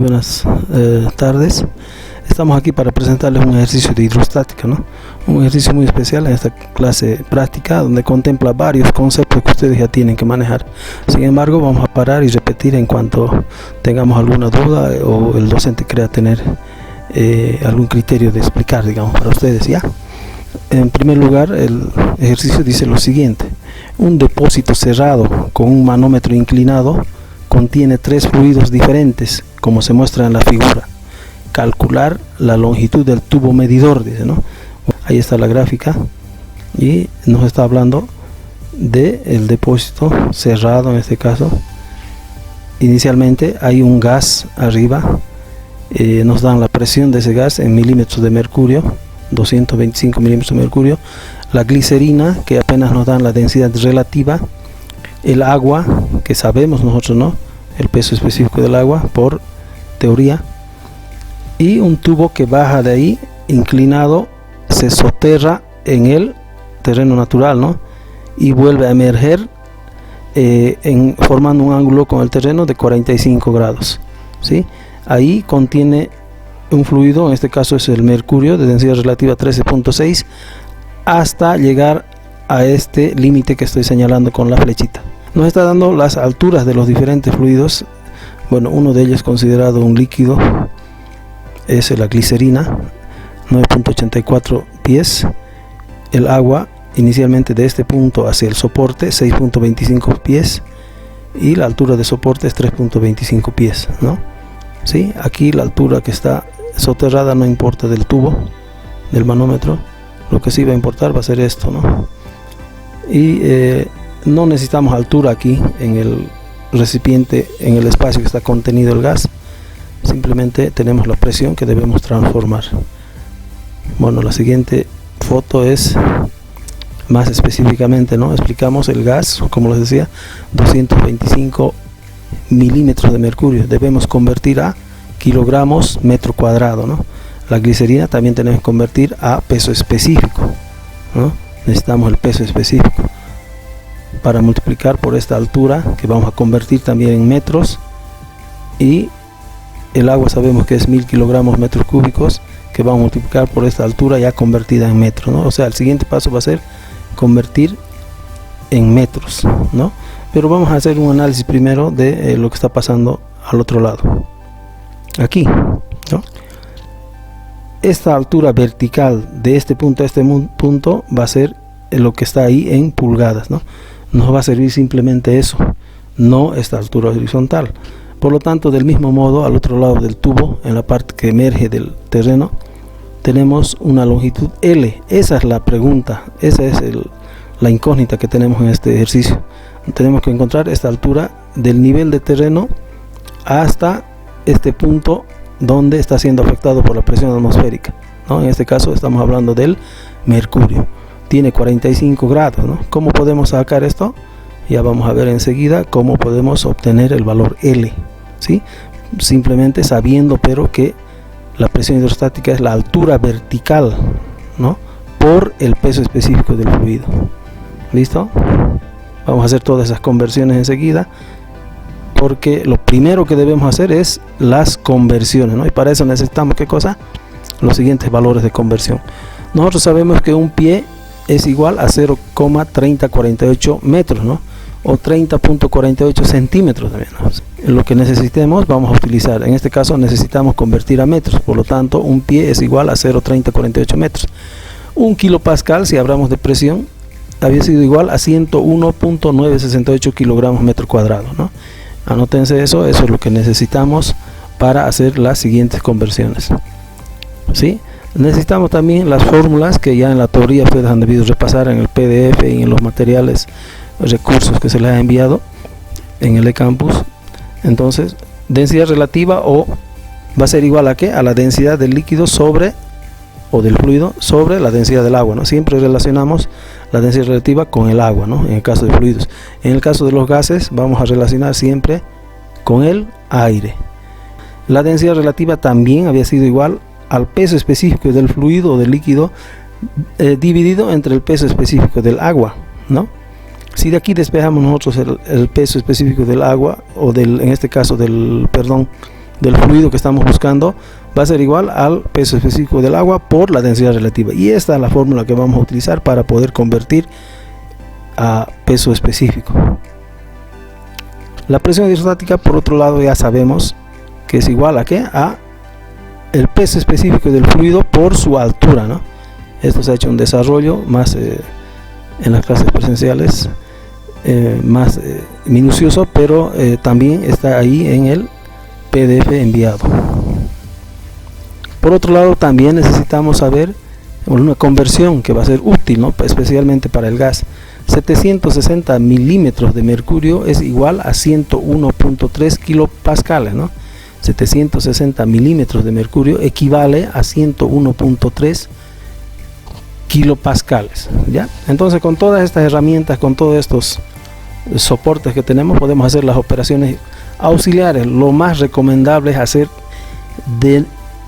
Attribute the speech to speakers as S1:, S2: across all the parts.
S1: buenas tardes. Estamos aquí para presentarles un ejercicio de hidrostática, ¿no? Un ejercicio muy especial en esta clase práctica donde contempla varios conceptos que ustedes ya tienen que manejar. Sin embargo, vamos a parar y repetir en cuanto tengamos alguna duda o el docente crea tener algún criterio de explicar, digamos, para ustedes, ¿ya? En primer lugar, el ejercicio dice lo siguiente: un depósito cerrado con un manómetro inclinado contiene tres fluidos diferentes, como se muestra en la figura. Calcular la longitud del tubo medidor, dice, ¿no? Ahí está la gráfica y nos está hablando del depósito cerrado. En este caso, inicialmente hay un gas arriba, nos dan la presión de ese gas en milímetros de mercurio, 225 milímetros de mercurio, la glicerina, que apenas nos dan la densidad relativa, el agua, que sabemos nosotros, ¿no?, el peso específico del agua por teoría, y un tubo que baja de ahí inclinado, se soterra en el terreno natural, ¿no?, y vuelve a emerger formando un ángulo con el terreno de 45 grados, ¿sí? Ahí contiene un fluido, en este caso es el mercurio, de densidad relativa 13.6, hasta llegar a este límite que estoy señalando con la flechita. Nos está dando las alturas de los diferentes fluidos. Bueno, uno de ellos considerado un líquido es la glicerina, 9.84 pies. El agua, inicialmente de este punto hacia el soporte, 6.25 pies, y la altura de soporte es 3.25 pies, ¿no? ¿Sí? Aquí la altura que está soterrada no importa del tubo, del manómetro. Lo que sí va a importar va a ser esto, ¿no? Y no necesitamos altura aquí en el recipiente, en el espacio que está contenido el gas. Simplemente tenemos la presión que debemos transformar. Bueno, la siguiente foto es más específicamente, ¿no? Explicamos el gas, como les decía, 225 milímetros de mercurio. Debemos convertir a kilogramos metro cuadrado, ¿no? La glicerina también tenemos que convertir a peso específico, ¿no? Necesitamos el peso específico para multiplicar por esta altura, que vamos a convertir también en metros, y el agua sabemos que es 1000 kilogramos metros cúbicos, que vamos a multiplicar por esta altura ya convertida en metros, ¿no? O sea, el siguiente paso va a ser convertir en metros, ¿no? Pero vamos a hacer un análisis primero de lo que está pasando al otro lado, aquí, ¿no? Esta altura vertical de este punto a este punto va a ser lo que está ahí en pulgadas, ¿no? Nos va a servir simplemente eso, no esta altura horizontal. Por lo tanto, del mismo modo, al otro lado del tubo, en la parte que emerge del terreno, tenemos una longitud L. Esa es la pregunta, esa es la incógnita que tenemos en este ejercicio. Tenemos que encontrar esta altura del nivel de terreno hasta este punto donde está siendo afectado por la presión atmosférica, ¿no? En este caso estamos hablando del mercurio. Tiene 45 grados, ¿no? ¿Cómo podemos sacar esto? Ya vamos a ver enseguida cómo podemos obtener el valor L, ¿sí? Simplemente sabiendo, pero, que la presión hidrostática es la altura vertical, ¿no?, por el peso específico del fluido. ¿Listo? Vamos a hacer todas esas conversiones enseguida, porque lo primero que debemos hacer es las conversiones, ¿no? Y para eso necesitamos, ¿qué cosa? Los siguientes valores de conversión. Nosotros sabemos que un pie es igual a 0,3048 metros, ¿no?, o 30.48 centímetros también, ¿no? Lo que necesitemos vamos a utilizar. En este caso necesitamos convertir a metros, por lo tanto un pie es igual a 0,3048 metros. Un kilopascal, si hablamos de presión, había sido igual a 101.968 kilogramos metro cuadrado, ¿no? Anótense eso, eso es lo que necesitamos para hacer las siguientes conversiones, ¿sí? Necesitamos también las fórmulas que ya en la teoría ustedes han debido repasar en el PDF y en los materiales, recursos que se les ha enviado en el eCampus. Entonces, densidad relativa va a ser igual a ¿qué? A la densidad del líquido sobre, o del fluido, sobre la densidad del agua, ¿no? Siempre relacionamos la densidad relativa con el agua, ¿no?, en el caso de fluidos. En el caso de los gases vamos a relacionar siempre con el aire. La densidad relativa también había sido igual al peso específico del fluido o del líquido dividido entre el peso específico del agua, ¿no? Si de aquí despejamos nosotros el peso específico del agua, o en este caso del fluido que estamos buscando va a ser igual al peso específico del agua por la densidad relativa, y esta es la fórmula que vamos a utilizar para poder convertir a peso específico. La presión hidrostática, por otro lado, ya sabemos que es igual a ¿qué? A el peso específico del fluido por su altura, ¿no? Esto se ha hecho un desarrollo más en las clases presenciales, más minucioso, pero también está ahí en el PDF enviado. Por otro lado, también necesitamos saber una conversión que va a ser útil, ¿no? Especialmente para el gas. 760 milímetros de mercurio es igual a 101.3 kilopascales, ¿no? 760 milímetros de mercurio equivale a 101.3 kilopascales, ¿ya? Entonces, con todas estas herramientas, con todos estos soportes que tenemos, podemos hacer las operaciones auxiliares. Lo más recomendable es hacer de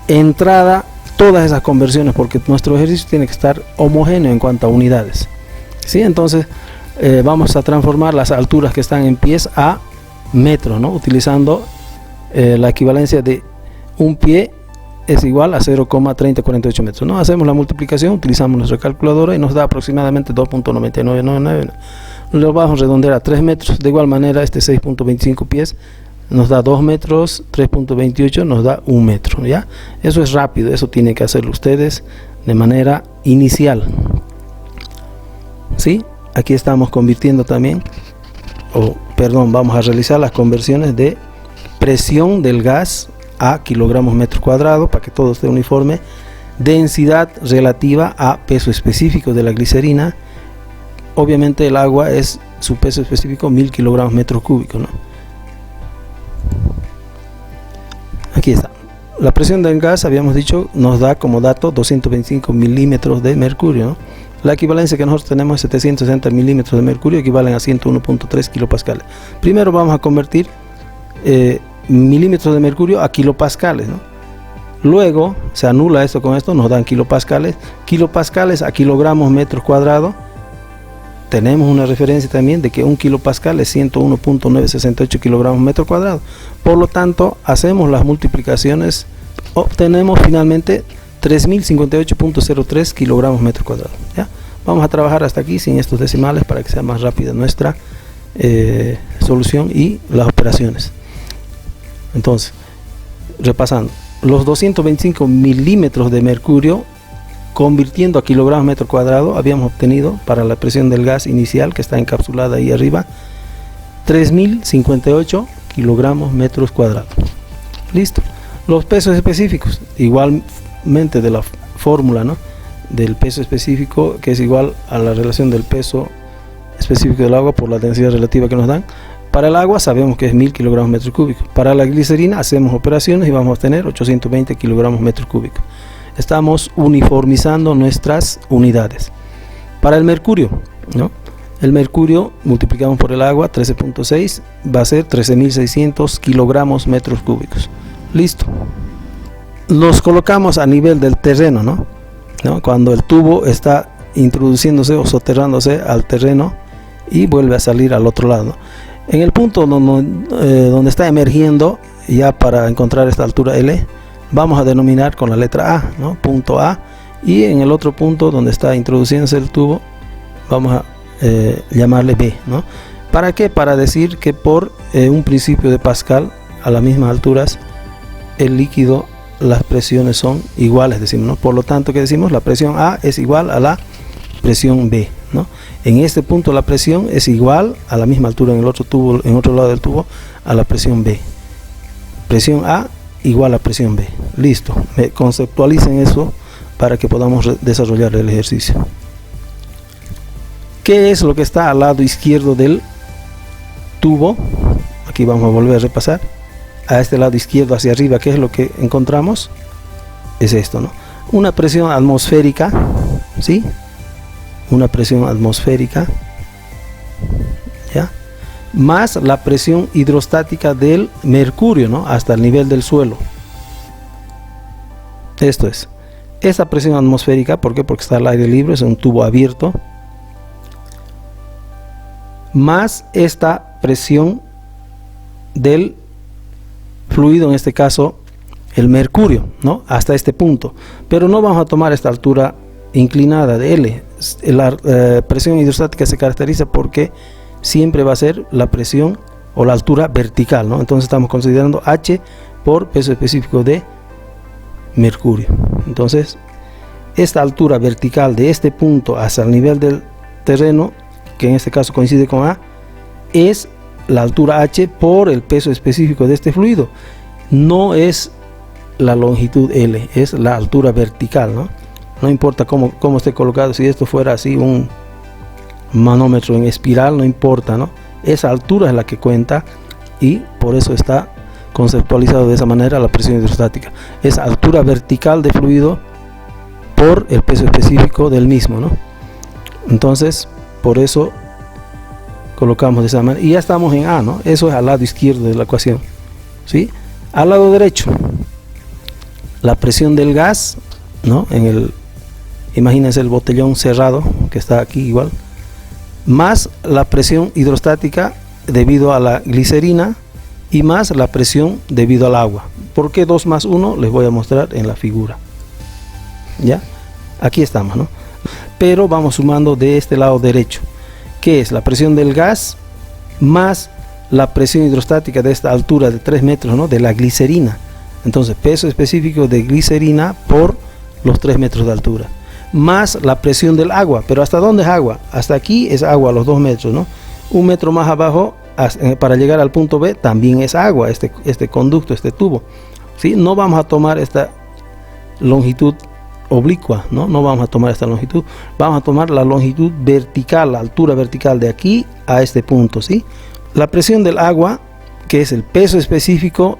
S1: entrada todas esas conversiones, porque nuestro ejercicio tiene que estar homogéneo en cuanto a unidades, ¿sí? Entonces vamos a transformar las alturas que están en pies a metros, ¿no? Utilizando la equivalencia de un pie es igual a 0,3048 metros, ¿no? Hacemos la multiplicación, utilizamos nuestra calculadora y nos da aproximadamente 2.9999. Lo vamos a redondear a 3 metros. De igual manera, este 6.25 pies nos da 2 metros, 3.28 nos da 1 metro, ¿ya? Eso es rápido, eso tienen que hacerlo ustedes de manera inicial, ¿sí? Aquí estamos convirtiendo también, vamos a realizar las conversiones de presión del gas a kilogramos metro cuadrado para que todo esté uniforme, densidad relativa a peso específico de la glicerina. Obviamente el agua es su peso específico 1000 kilogramos metros cúbicos, ¿no? Aquí está. La presión del gas, habíamos dicho, nos da como dato 225 milímetros de mercurio, ¿no? La equivalencia que nosotros tenemos es 760 milímetros de mercurio, equivalen a 101.3 kilopascales. Primero vamos a convertir milímetros de mercurio a kilopascales, ¿no? Luego se anula esto con esto, nos dan kilopascales. Kilopascales a kilogramos metros cuadrados. Tenemos una referencia también de que un kilopascal es 101.968 kilogramos metro cuadrado. Por lo tanto, hacemos las multiplicaciones, obtenemos finalmente 3058.03 kilogramos metro cuadrado, ¿ya? Vamos a trabajar hasta aquí sin estos decimales para que sea más rápida nuestra solución y las operaciones. Entonces, repasando, los 225 milímetros de mercurio convirtiendo a kilogramos metro cuadrado, habíamos obtenido para la presión del gas inicial que está encapsulada ahí arriba 3058 kilogramos metros cuadrados. Listo. Los pesos específicos, igualmente de la fórmula, ¿no? Del peso específico, que es igual a la relación del peso específico del agua por la densidad relativa que nos dan. Para el agua sabemos que es 1000 kilogramos metros cúbicos. Para la glicerina hacemos operaciones y vamos a obtener 820 kilogramos metros cúbicos. Estamos uniformizando nuestras unidades. Para el mercurio, ¿no? El mercurio multiplicamos por el agua, 13.6, va a ser 13.600 kilogramos metros cúbicos. Listo. Los colocamos a nivel del terreno, ¿no? Cuando el tubo está introduciéndose o soterrándose al terreno y vuelve a salir al otro lado. En el punto donde está emergiendo, ya para encontrar esta altura L, vamos a denominar con la letra A, ¿no? Punto A, y en el otro punto donde está introduciéndose el tubo vamos a llamarle B, ¿no? ¿Para qué? Para decir que por un principio de Pascal a las mismas alturas el líquido, las presiones son iguales, decimos, ¿no? Por lo tanto, ¿qué decimos? La presión A es igual a la presión B, ¿no? En este punto la presión es igual a la misma altura en el otro tubo, en otro lado del tubo, a la presión B. Presión A igual a presión B. Listo. Conceptualicen eso para que podamos desarrollar el ejercicio. ¿Qué es lo que está al lado izquierdo del tubo? Aquí vamos a volver a repasar. A este lado izquierdo hacia arriba, ¿qué es lo que encontramos? Es esto, ¿no? Una presión atmosférica, ¿sí? Una presión atmosférica, ¿ya? Más la presión hidrostática del mercurio, ¿no? Hasta el nivel del suelo. Esto es. Esa presión atmosférica, ¿por qué? Porque está al aire libre, es un tubo abierto. Más esta presión del fluido, en este caso el mercurio, ¿no? Hasta este punto, pero no vamos a tomar esta altura inclinada de L. La presión hidrostática se caracteriza porque siempre va a ser la presión o la altura vertical, ¿no? Entonces estamos considerando H por peso específico de mercurio. Entonces esta altura vertical de este punto hasta el nivel del terreno, que en este caso coincide con A, es la altura H por el peso específico de este fluido. No es la longitud L, es la altura vertical, ¿no? No importa cómo esté colocado. Si esto fuera así un manómetro en espiral, no importa, ¿no? Esa altura es la que cuenta, y por eso está conceptualizado de esa manera la presión hidrostática. Es altura vertical de fluido por el peso específico del mismo, ¿no? Entonces por eso colocamos de esa manera, y ya estamos en A, ¿no? Eso es al lado izquierdo de la ecuación, ¿sí? Al lado derecho, la presión del gas, ¿no? Imagínense el botellón cerrado que está aquí igual, más la presión hidrostática debido a la glicerina y más la presión debido al agua. ¿Por qué 2 más 1? Les voy a mostrar en la figura. Ya, aquí estamos, ¿no? Pero vamos sumando de este lado derecho, que es la presión del gas más la presión hidrostática de esta altura de 3 metros, ¿no? De la glicerina. Entonces peso específico de glicerina por los 3 metros de altura, más la presión del agua. Pero ¿hasta dónde es agua? Hasta aquí es agua, los 2 metros, ¿no? 1 metro más abajo, para llegar al punto B, también es agua, este conducto, este tubo, ¿sí? No vamos a tomar esta longitud oblicua, ¿no? No vamos a tomar esta longitud, vamos a tomar la longitud vertical, la altura vertical de aquí a este punto, ¿sí? La presión del agua, que es el peso específico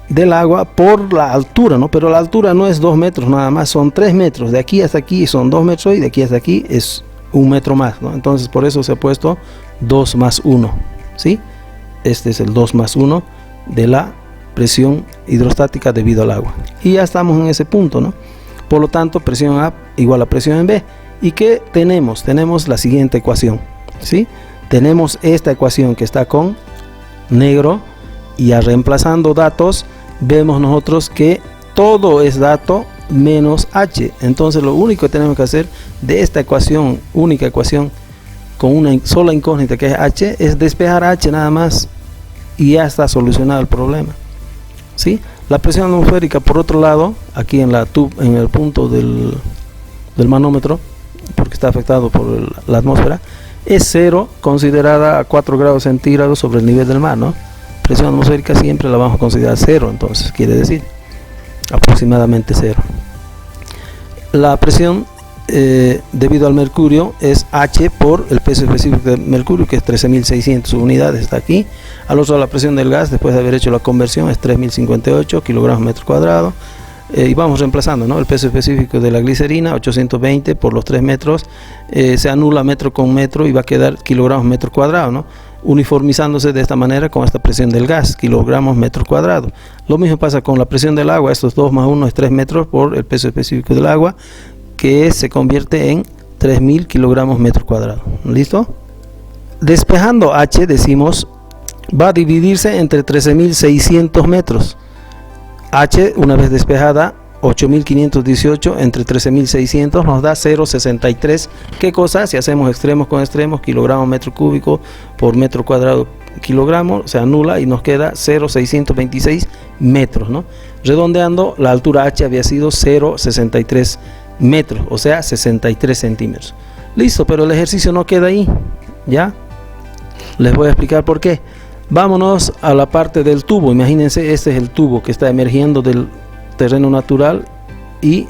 S1: del agua por la altura, ¿no? Pero la altura no es 2 metros nada más, son 3 metros, de aquí hasta aquí son 2 metros y de aquí hasta aquí es 1 metro más, ¿no? Entonces por eso se ha puesto 2 más 1, ¿sí? Este es el 2 más 1 de la presión hidrostática debido al agua, y ya estamos en ese punto, ¿no? Por lo tanto, presión A igual a presión en B. ¿Y qué tenemos? Tenemos la siguiente ecuación, ¿sí? Tenemos esta ecuación que está con negro, y a reemplazando datos vemos nosotros que todo es dato menos H. Entonces lo único que tenemos que hacer de esta ecuación, única ecuación con una sola incógnita que es H, es despejar H nada más, y ya está solucionado el problema, ¿sí? La presión atmosférica, por otro lado, aquí en el punto del manómetro, porque está afectado por la atmósfera, es 0, considerada a 4 grados centígrados sobre el nivel del mar, ¿no? Presión atmosférica siempre la vamos a considerar 0, entonces quiere decir aproximadamente 0. La presión debido al mercurio es H por el peso específico del mercurio, que es 13.600 unidades, está aquí. Al otro lado, la presión del gas, después de haber hecho la conversión, es 3.058 kilogramos metro cuadrado, y vamos reemplazando, ¿no? El peso específico de la glicerina, 820 por los 3 metros, se anula metro con metro y va a quedar kilogramos metro cuadrado, ¿no? Uniformizándose de esta manera con esta presión del gas, kilogramos metro cuadrado. Lo mismo pasa con la presión del agua, estos 2 más 1 es 3 metros por el peso específico del agua, que se convierte en 3.000 kilogramos metro cuadrado. ¿Listo? Despejando H, decimos, va a dividirse entre 13.600 metros. H, una vez despejada, 8.518 entre 13.600 nos da 0,63. ¿Qué cosa? Si hacemos extremos con extremos, kilogramos metro cúbico por metro cuadrado kilogramo, se anula y nos queda 0,626 metros, ¿no? Redondeando, la altura H había sido 0,63 metros, o sea 63 centímetros. Listo, pero el ejercicio no queda ahí, ¿ya? Les voy a explicar por qué. Vámonos a la parte del tubo. Imagínense, este es el tubo que está emergiendo del terreno natural y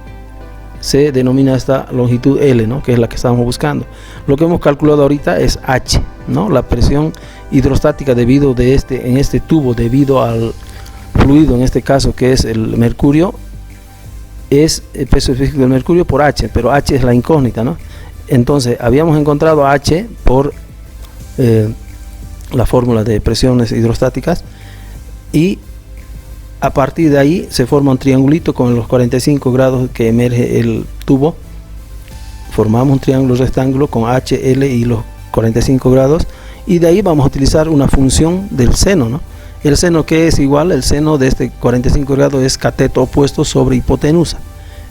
S1: se denomina esta longitud L, ¿no? Que es la que estamos buscando. Lo que hemos calculado ahorita es H, ¿no? La presión hidrostática debido en este tubo, debido al fluido, en este caso que es el mercurio, es el peso específico del mercurio por H, pero H es la incógnita, ¿no? Entonces habíamos encontrado H por la fórmula de presiones hidrostáticas, y a partir de ahí se forma un triangulito con los 45 grados que emerge el tubo. Formamos un triángulo rectángulo con HL y los 45 grados, y de ahí vamos a utilizar una función del seno, ¿no? El seno que es igual, el seno de este 45 grados es cateto opuesto sobre hipotenusa.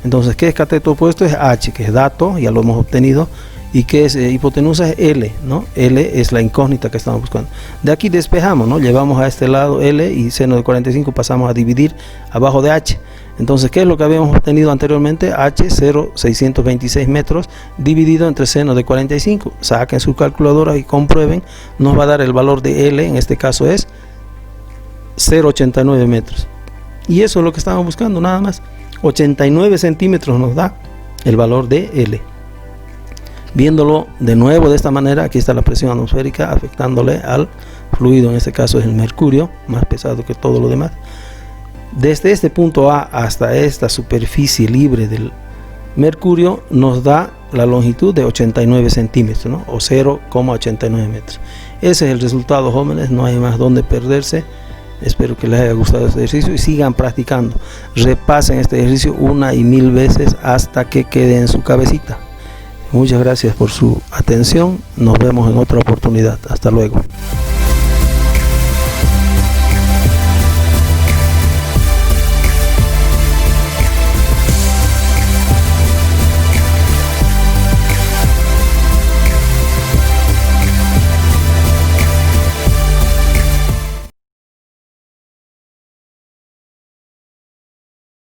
S1: Entonces, ¿qué es cateto opuesto? Es H, que es dato, ya lo hemos obtenido. ¿Y qué es hipotenusa? Es L, ¿no? L es la incógnita que estamos buscando. De aquí despejamos, ¿no? Llevamos a este lado L y seno de 45 pasamos a dividir abajo de H. Entonces, ¿qué es lo que habíamos obtenido anteriormente? H, 0,626 metros dividido entre seno de 45. Saquen su calculadora y comprueben. Nos va a dar el valor de L, en este caso es 0,89 metros. Y eso es lo que estamos buscando, nada más. 89 centímetros nos da el valor de L. Viéndolo de nuevo de esta manera, aquí está la presión atmosférica afectándole al fluido, en este caso es el mercurio, más pesado que todo lo demás. Desde este punto A hasta esta superficie libre del mercurio nos da la longitud de 89 centímetros, ¿no? O 0,89 metros. Ese es el resultado, jóvenes, no hay más donde perderse. Espero que les haya gustado este ejercicio y sigan practicando. Repasen este ejercicio 1 y 1000 veces hasta que quede en su cabecita. Muchas gracias por su atención. Nos vemos en otra oportunidad. Hasta luego.